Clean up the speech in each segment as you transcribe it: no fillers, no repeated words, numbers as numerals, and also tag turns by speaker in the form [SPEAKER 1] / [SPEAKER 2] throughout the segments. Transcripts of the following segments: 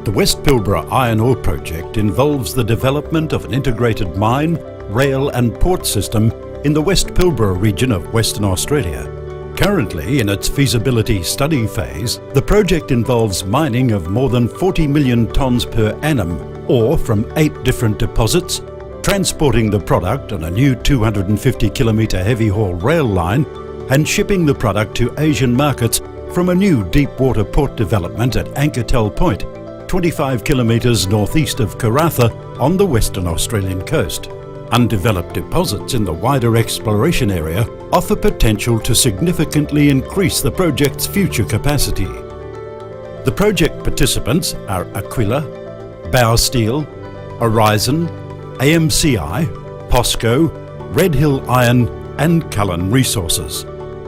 [SPEAKER 1] The West Pilbara iron ore project involves the development of an integrated mine, rail and port system in the West Pilbara region of Western Australia. Currently, in its feasibility study phase, the project involves mining of more than 40 million tonnes per annum ore from 8 different deposits, transporting the product on a new 250-kilometre heavy-haul rail line and shipping the product to Asian markets from a new deep-water port development at Ankertel Point, 25 kilometres northeast of Karratha on the Western Australian coast. Undeveloped deposits in the wider exploration area offer potential to significantly increase the project's future capacity. The project participants are Aquila, Bow Steel, Horizon, AMCI, POSCO, Red Hill Iron and Cullen Resources.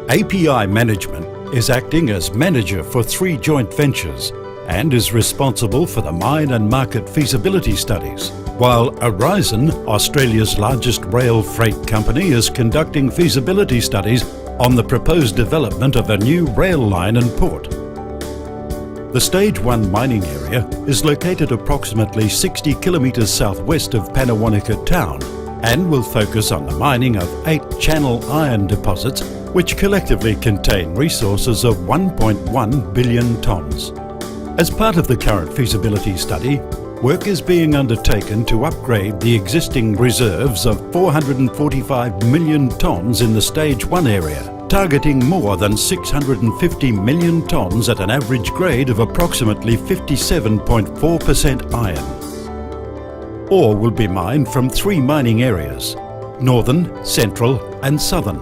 [SPEAKER 1] API Management is acting as manager for 3 joint ventures and is responsible for the mine and market feasibility studies, while Horizon, Australia's largest rail freight company, is conducting feasibility studies on the proposed development of a new rail line and port. The Stage 1 mining area is located approximately 60 kilometres southwest of Pannawonica town and will focus on the mining of 8 channel iron deposits which collectively contain resources of 1.1 billion tonnes. As part of the current feasibility study, work is being undertaken to upgrade the existing reserves of 445 million tonnes in the Stage 1 area, targeting more than 650 million tonnes at an average grade of approximately 57.4% iron. Ore will be mined from 3 mining areas: Northern, Central and Southern,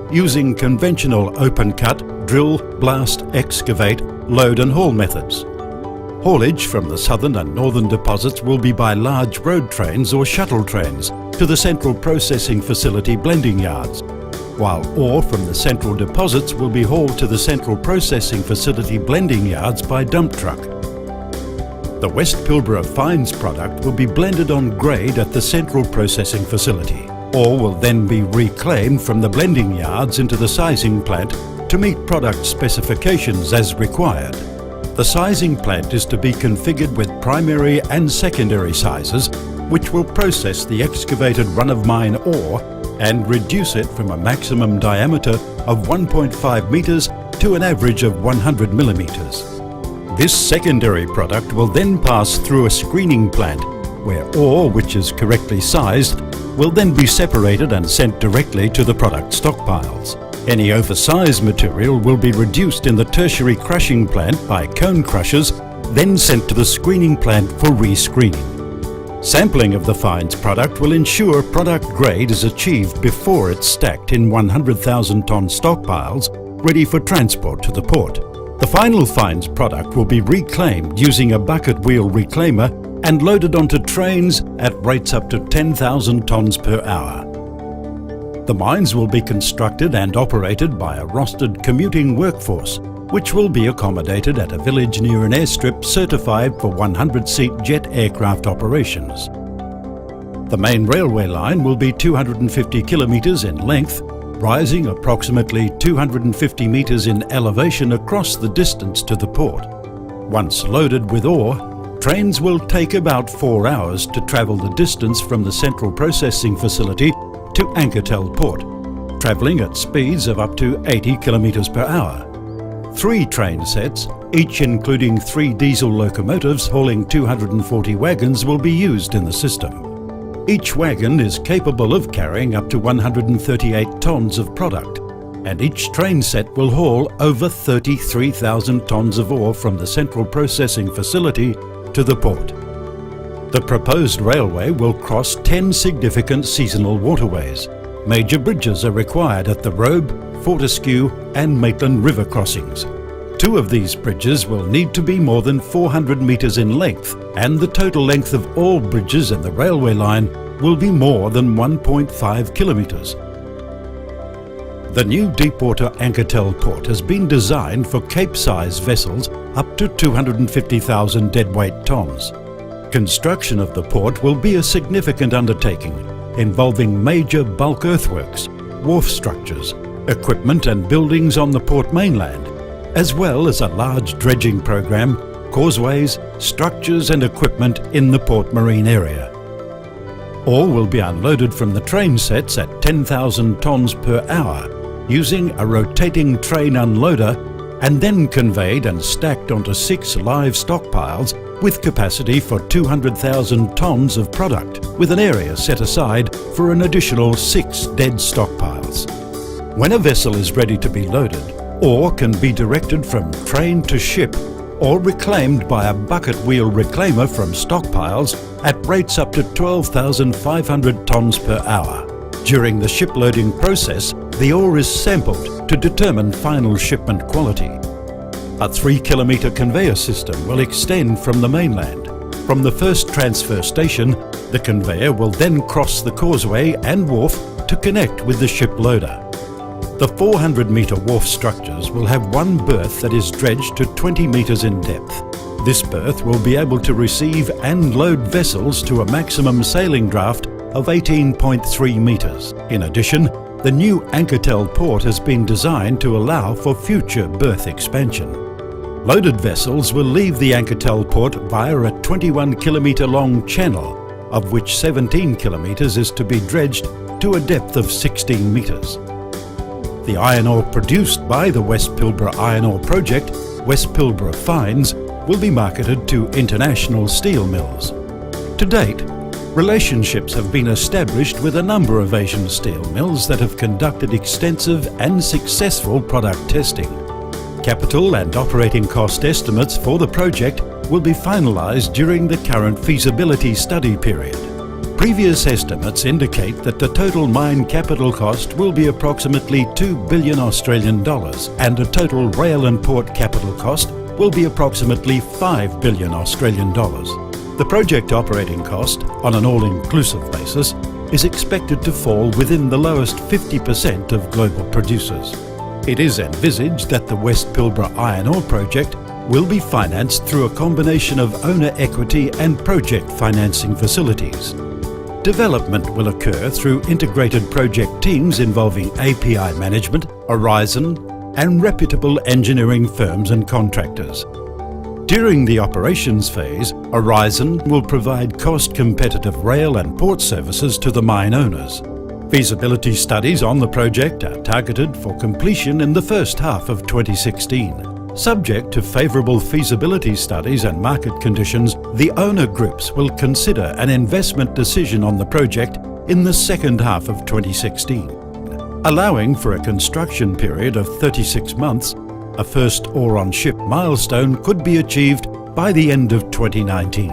[SPEAKER 1] using conventional open cut, drill, blast, excavate, load and haul methods. Haulage from the southern and northern deposits will be by large road trains or shuttle trains to the central processing facility blending yards, while ore from the central deposits will be hauled to the central processing facility blending yards by dump truck. The West Pilbara fines product will be blended on grade at the central processing facility. Ore will then be reclaimed from the blending yards into the sizing plant to meet product specifications as required. The sizing plant is to be configured with primary and secondary sizes, which will process the excavated run-of-mine ore and reduce it from a maximum diameter of 1.5 metres to an average of 100 millimetres. This secondary product will then pass through a screening plant, where ore which is correctly sized will then be separated and sent directly to the product stockpiles. Any oversized material will be reduced in the tertiary crushing plant by cone crushers, then sent to the screening plant for re-screening. Sampling of the fines product will ensure product grade is achieved before it's stacked in 100,000 tonne stockpiles, ready for transport to the port. The final fines product will be reclaimed using a bucket wheel reclaimer and loaded onto trains at rates up to 10,000 tonnes per hour. The mines will be constructed and operated by a rostered commuting workforce, which will be accommodated at a village near an airstrip certified for 100-seat jet aircraft operations. The main railway line will be 250 kilometres in length, rising approximately 250 metres in elevation across the distance to the port. Once loaded with ore, trains will take about 4 hours to travel the distance from the central processing facility to Ankertel Port, travelling at speeds of up to 80 kilometres per hour. 3 train sets, each including 3 diesel locomotives hauling 240 wagons, will be used in the system. Each wagon is capable of carrying up to 138 tonnes of product, and each train set will haul over 33,000 tonnes of ore from the central processing facility to the port. The proposed railway will cross 10 significant seasonal waterways. Major bridges are required at the Robe, Fortescue and Maitland River crossings. 2 of these bridges will need to be more than 400 metres in length, and the total length of all bridges in the railway line will be more than 1.5 kilometres. The new deepwater Ankertel port has been designed for Cape-size vessels up to 250,000 deadweight tonnes. Construction of the port will be a significant undertaking, involving major bulk earthworks, wharf structures, equipment and buildings on the port mainland, as well as a large dredging program causeways, structures and equipment in the Port Marine area. Ore will be unloaded from the train sets at 10,000 tonnes per hour using a rotating train unloader and then conveyed and stacked onto 6 live stockpiles with capacity for 200,000 tonnes of product, with an area set aside for an additional 6 dead stockpiles. When a vessel is ready to be loaded, ore can be directed from train to ship or reclaimed by a bucket wheel reclaimer from stockpiles at rates up to 12,500 tonnes per hour. During the ship loading process, the ore is sampled to determine final shipment quality. A 3-kilometre conveyor system will extend from the mainland. From the first transfer station, the conveyor will then cross the causeway and wharf to connect with the ship loader. The 400-metre wharf structures will have one berth that is dredged to 20 metres in depth. This berth will be able to receive and load vessels to a maximum sailing draft of 18.3 metres. In addition, the new Ankertel port has been designed to allow for future berth expansion. Loaded vessels will leave the Ankertel port via a 21-kilometre long channel, of which 17 kilometres is to be dredged to a depth of 16 metres. The iron ore produced by the West Pilbara Iron Ore Project, West Pilbara Fines, will be marketed to international steel mills. To date, relationships have been established with a number of Asian steel mills that have conducted extensive and successful product testing. Capital and operating cost estimates for the project will be finalised during the current feasibility study period. Previous estimates indicate that the total mine capital cost will be approximately $2 billion Australian dollars and a total rail and port capital cost will be approximately $5 billion Australian dollars. The project operating cost, on an all-inclusive basis, is expected to fall within the lowest 50% of global producers. It is envisaged that the West Pilbara Iron Ore Project will be financed through a combination of owner equity and project financing facilities. Development will occur through integrated project teams involving API management, Horizon, and reputable engineering firms and contractors. During the operations phase, Horizon will provide cost-competitive rail and port services to the mine owners. Feasibility studies on the project are targeted for completion in the first half of 2016. Subject to favourable feasibility studies and market conditions, the owner groups will consider an investment decision on the project in the second half of 2016. Allowing for a construction period of 36 months, a first ore on ship milestone could be achieved by the end of 2019.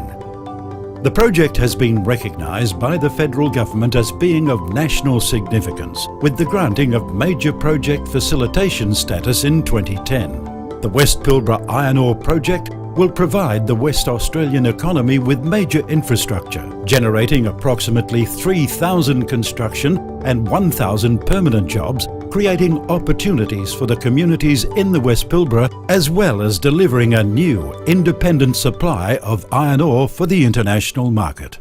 [SPEAKER 1] The project has been recognised by the federal government as being of national significance, with the granting of Major Project Facilitation status in 2010. The West Pilbara Iron Ore Project will provide the West Australian economy with major infrastructure, generating approximately 3,000 construction and 1,000 permanent jobs, creating opportunities for the communities in the West Pilbara, as well as delivering a new, independent supply of iron ore for the international market.